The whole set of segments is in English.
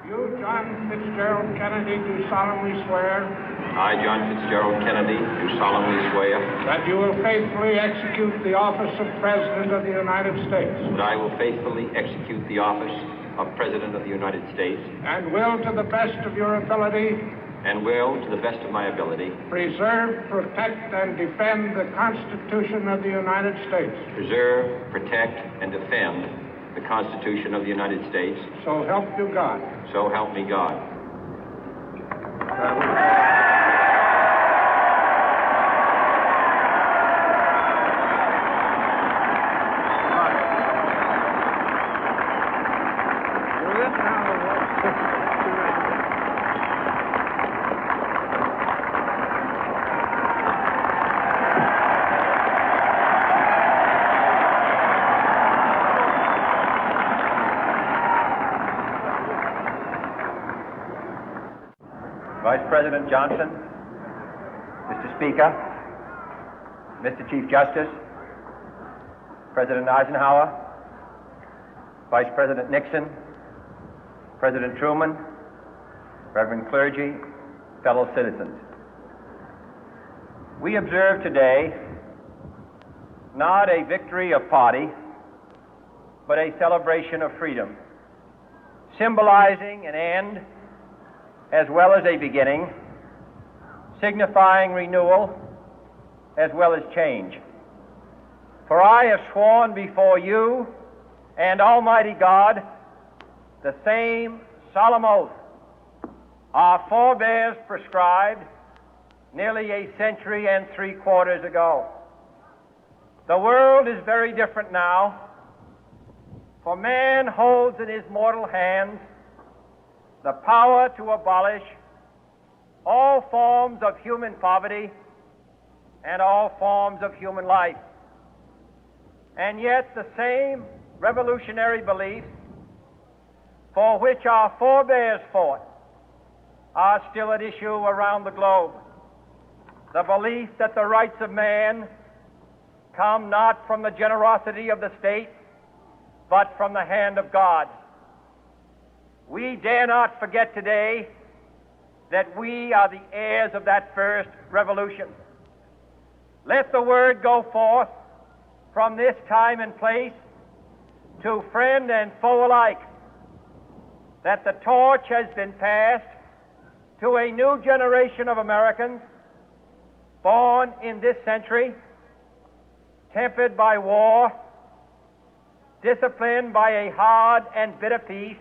You, John Fitzgerald Kennedy, do solemnly swear I, John Fitzgerald Kennedy, do solemnly swear that you will faithfully execute the office of President of the United States that I will faithfully execute the office of President of the United States and will, to the best of your ability, and will, to the best of my ability, preserve, protect, and defend the Constitution of the United States. preserve, protect, and defend the Constitution of the United States. So help you God. So help me God. Vice President Johnson, Mr. Speaker, Mr. Chief Justice, President Eisenhower, Vice President Nixon, President Truman, Reverend clergy, fellow citizens. We observe today not a victory of party, but a celebration of freedom, symbolizing an end as well as a beginning, signifying renewal as well as change. For I have sworn before you and Almighty God the same solemn oath our forebears prescribed nearly a century and 3/4 ago. The world is very different now, for man holds in his mortal hands the power to abolish all forms of human poverty and all forms of human life. And yet the same revolutionary beliefs for which our forebears fought are still at issue around the globe. The belief that the rights of man come not from the generosity of the state, but from the hand of God. We dare not forget today that we are the heirs of that first revolution. Let the word go forth from this time and place to friend and foe alike that the torch has been passed to a new generation of Americans born in this century, tempered by war, disciplined by a hard and bitter peace,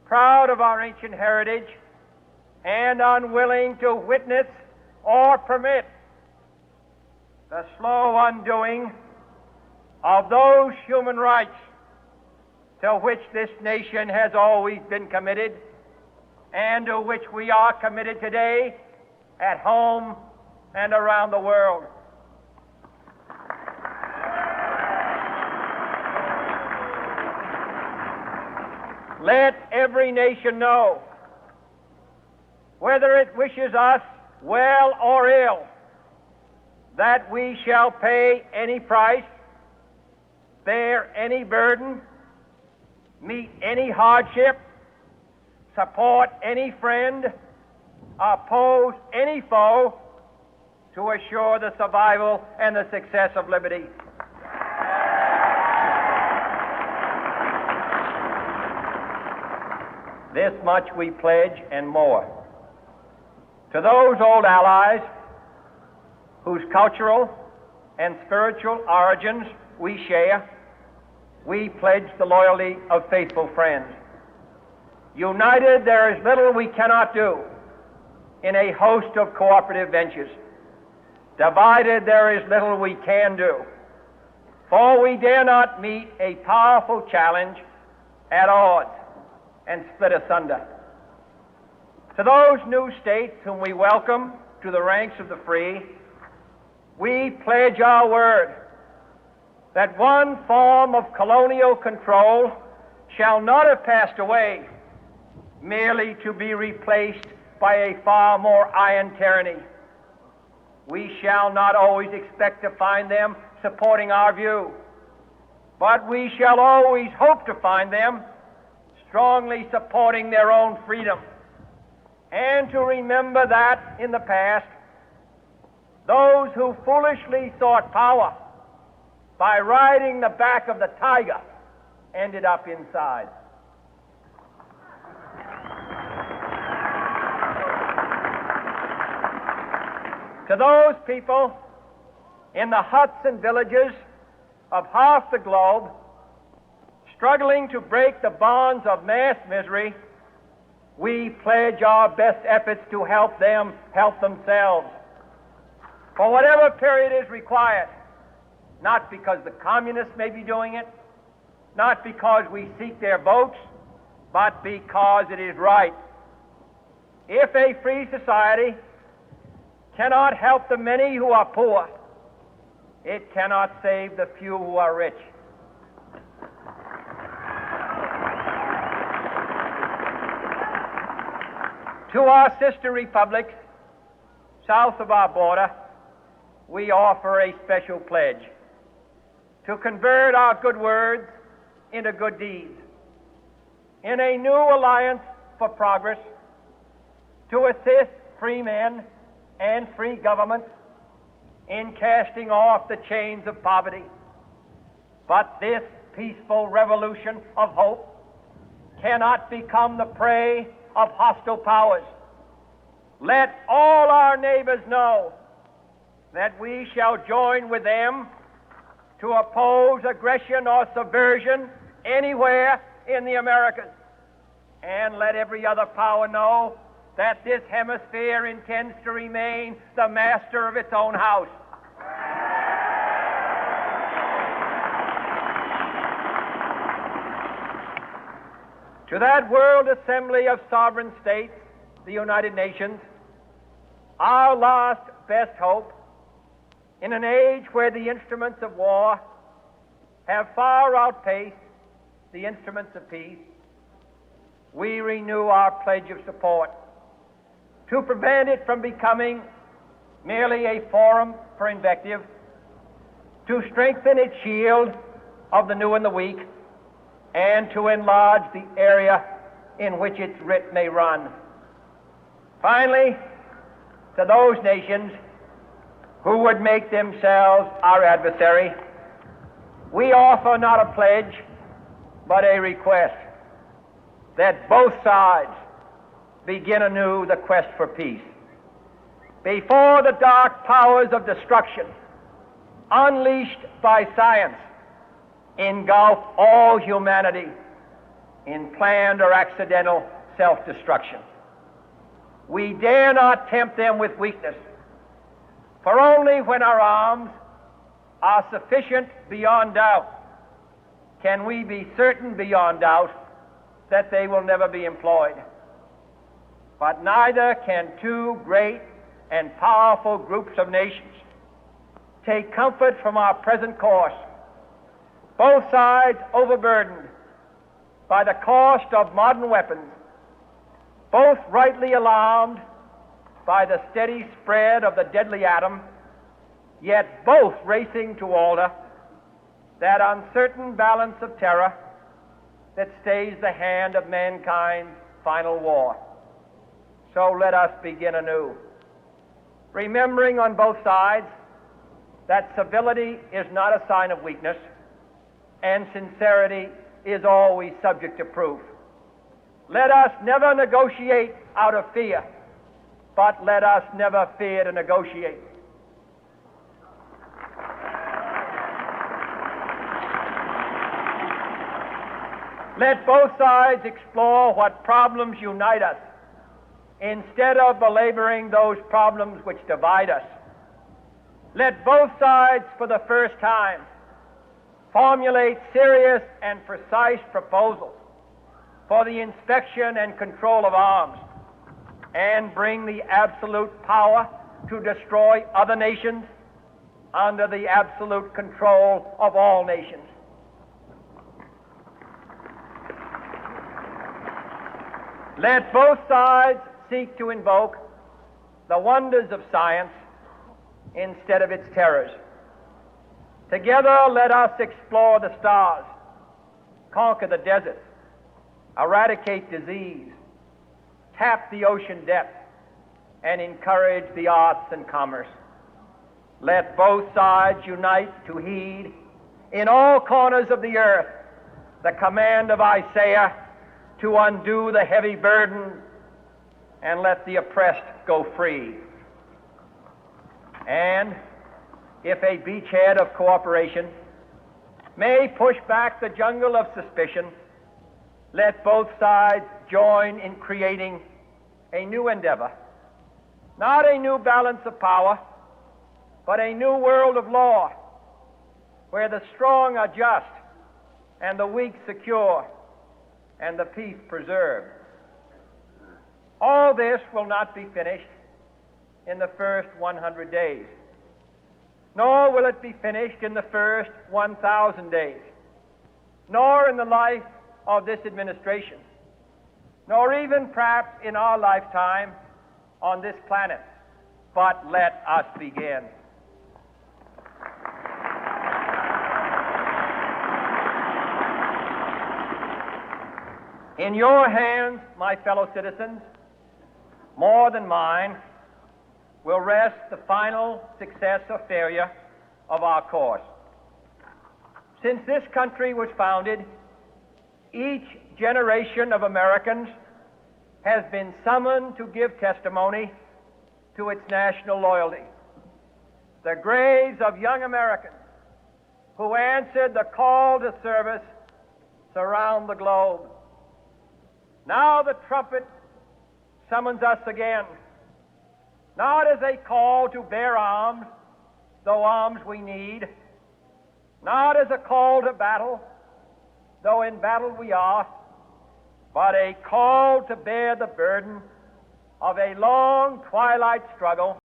proud of our ancient heritage, and unwilling to witness or permit the slow undoing of those human rights to which this nation has always been committed and to which we are committed today at home and around the world. Let every nation know, whether it wishes us well or ill, that we shall pay any price, bear any burden, meet any hardship, support any friend, oppose any foe to assure the survival and the success of liberty. This much we pledge and more. To those old allies whose cultural and spiritual origins we share, we pledge the loyalty of faithful friends. United, there is little we cannot do in a host of cooperative ventures. Divided, there is little we can do, for we dare not meet a powerful challenge at odds and split asunder. To those new states whom we welcome to the ranks of the free, we pledge our word that one form of colonial control shall not have passed away, merely to be replaced by a far more iron tyranny. We shall not always expect to find them supporting our view, but we shall always hope to find them strongly supporting their own freedom, and to remember that in the past, those who foolishly sought power by riding the back of the tiger ended up inside. To those people in the huts and villages of half the globe struggling to break the bonds of mass misery, we pledge our best efforts to help them help themselves for whatever period is required, not because the communists may be doing it, not because we seek their votes, but because it is right. If a free society cannot help the many who are poor, it cannot save the few who are rich. To our sister republics south of our border, we offer a special pledge to convert our good words into good deeds, in a new alliance for progress, to assist free men and free governments in casting off the chains of poverty. But this peaceful revolution of hope cannot become the prey of hostile powers. Let all our neighbors know that we shall join with them to oppose aggression or subversion anywhere in the Americas. And let every other power know that this hemisphere intends to remain the master of its own house. To that World Assembly of Sovereign States, the United Nations, our last best hope, in an age where the instruments of war have far outpaced the instruments of peace, we renew our pledge of support to prevent it from becoming merely a forum for invective, to strengthen its shield of the new and the weak, and to enlarge the area in which its writ may run. Finally, to those nations who would make themselves our adversary, we offer not a pledge, but a request that both sides begin anew the quest for peace. Before the dark powers of destruction, unleashed by science, engulf all humanity in planned or accidental self-destruction, we dare not tempt them with weakness, for only when our arms are sufficient beyond doubt can we be certain beyond doubt that they will never be employed. But neither can two great and powerful groups of nations take comfort from our present course, both sides overburdened by the cost of modern weapons, both rightly alarmed by the steady spread of the deadly atom, yet both racing to alter that uncertain balance of terror that stays the hand of mankind's final war. So let us begin anew, remembering on both sides that civility is not a sign of weakness, and sincerity is always subject to proof. Let us never negotiate out of fear, but let us never fear to negotiate. Let both sides explore what problems unite us, instead of belaboring those problems which divide us. Let both sides, for the first time, formulate serious and precise proposals for the inspection and control of arms, and bring the absolute power to destroy other nations under the absolute control of all nations. Let both sides seek to invoke the wonders of science instead of its terrors. Together, let us explore the stars, conquer the deserts, eradicate disease, tap the ocean depth, and encourage the arts and commerce. Let both sides unite to heed in all corners of the earth the command of Isaiah to undo the heavy burden and let the oppressed go free. And if a beachhead of cooperation may push back the jungle of suspicion, let both sides join in creating a new endeavor, not a new balance of power, but a new world of law, where the strong are just and the weak secure and the peace preserved. All this will not be finished in the first 100 days, nor will it be finished in the first 1,000 days, nor in the life of this administration, nor even perhaps in our lifetime on this planet. But let us begin. In your hands, my fellow citizens, more than mine, will rest the final success or failure of our course. Since this country was founded, each generation of Americans has been summoned to give testimony to its national loyalty. The graves of young Americans who answered the call to service surround the globe. Now the trumpet summons us again, not as a call to bear arms, though arms we need, not as a call to battle, though in battle we are, but a call to bear the burden of a long twilight struggle